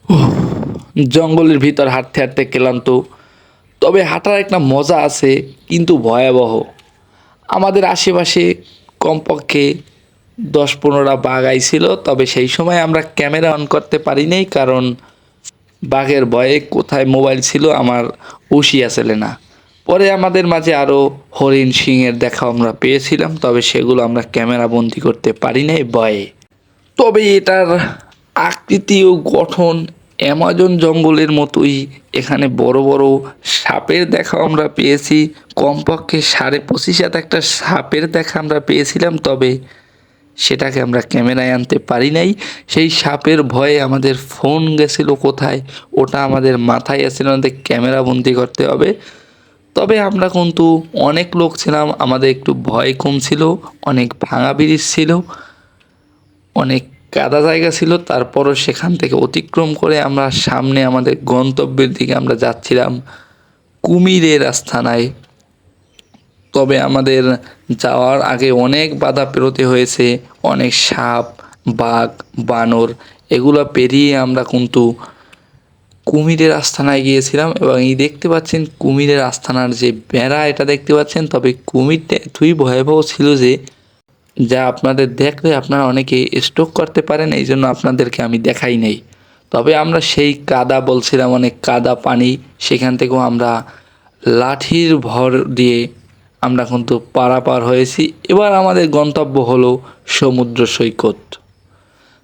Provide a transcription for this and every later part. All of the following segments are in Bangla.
উহ, জঙ্গলের ভিতর হাঁটতে হাঁটতে ক্লান্ত, তবে হাঁটার একটা মজা আছে কিন্তু ভয়াবহ। আমাদের আশেপাশে কমপক্ষে ১০-১৫টা বাঘ আইছিল, তবে সেই সময় আমরা ক্যামেরা অন করতে পারি নাই, কারণ বাঘের ভয়ে কোথায় মোবাইল ছিল আমার হুঁশই আসলে না। পরে আমাদের মাঝে আরও হরিণ সিংহের দেখা আমরা পেয়েছিলাম, তবে সেগুলো আমরা ক্যামেরা বন্দি করতে পারি নাই ভয়ে। তবে এটার আকৃতি ও গঠন অ্যামাজন জঙ্গলের মতোই। এখানে বড় বড় সাপের দেখা আমরা পেয়েছি, কমপক্ষে ২৫.৫ একটা সাপের দেখা আমরা পেয়েছিলাম, তবে সেটাকে আমরা ক্যামেরায় আনতে পারি নাই। সেই সাপের ভয়ে আমাদের ফোন গেছিল কোথায়, ওটা আমাদের মাথায় আসছিল, আমাদের ক্যামেরা বন্দি করতে হবে। তবে আমরা কিন্তু অনেক লোক ছিলাম, আমাদের একটু ভয় কম ছিল, অনেক ভাঙা ব্রিজ ছিল, অনেক কাদা জায়গা ছিল, তারপরও সেখান থেকে অতিক্রম করে আমরা সামনে আমাদের গন্তব্যের দিকে আমরা যাচ্ছিলাম কুমিরের আস্তানায়। তবে আমাদের যাওয়ার আগে অনেক বাধা পেরোতে হয়েছে, অনেক সাপ, বাঘ, বানর, এগুলো পেরিয়ে আমরা কিন্তু কুমিরের আস্তানায় গিয়েছিলাম। এবং এই দেখতে পাচ্ছেন কুমিরের আস্তানার যে বেড়া, এটা দেখতে পাচ্ছেন। তবে কুমিরটা এতই ভয়াবহ ছিল যে যা আপনাদের দেখলে আপনারা অনেকে স্ট্রোক করতে পারেন, এই জন্য আপনাদেরকে আমি দেখাই নাই। তবে আমরা সেই কাদা বলছিলাম, অনেক কাদা পানি, সেখান থেকেও আমরা লাঠির ভর দিয়ে আমরা কিন্তু পারাপার হয়েছি। এবার আমাদের গন্তব্য হলো সমুদ্র সৈকত।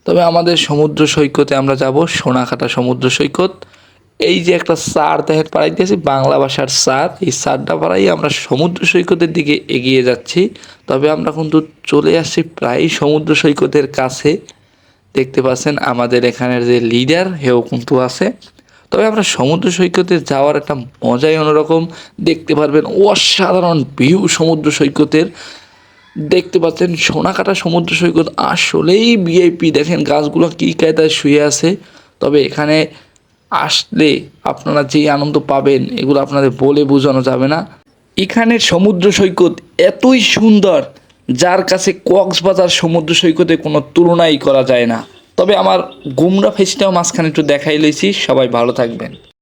তবে আমাদের সমুদ্র সৈকতে আমরা যাব সোনাকাটা সমুদ্র সৈকত। এই যে একটা সার দেখেন পাড়াইতেছি, বাংলা ভাষার সার, এই সারটা পাড়াই আমরা সমুদ্র সৈকতের দিকে এগিয়ে যাচ্ছি। তবে আমরা কিন্তু চলে আসছি প্রায় সমুদ্র সৈকতের কাছে। দেখতে পাচ্ছেন আমাদের এখানের যে লিডার, হেও কিন্তু আছে। তবে আমরা সমুদ্র সৈকতে যাওয়ার একটা মজাই অন্যরকম। দেখতে পারবেন অসাধারণ ভিউ সমুদ্র সৈকতের। দেখতে পাচ্ছেন সোনাকাটা সমুদ্র সৈকত আসলেই ভিআইপি। দেখেন গাছগুলো কী কায়দায় শুয়ে আছে। তবে এখানে আসলে আপনারা যেই আনন্দ পাবেন এগুলো আপনাদের বলে বোঝানো যাবে না। এখানের সমুদ্র সৈকত এতই সুন্দর, যার কাছে কক্সবাজার সমুদ্র সৈকতে কোনো তুলনাই করা যায় না। তবে আমার গুমরা ফেসটাও মাঝখানে একটু দেখাই লইছি। সবাই ভালো থাকবেন।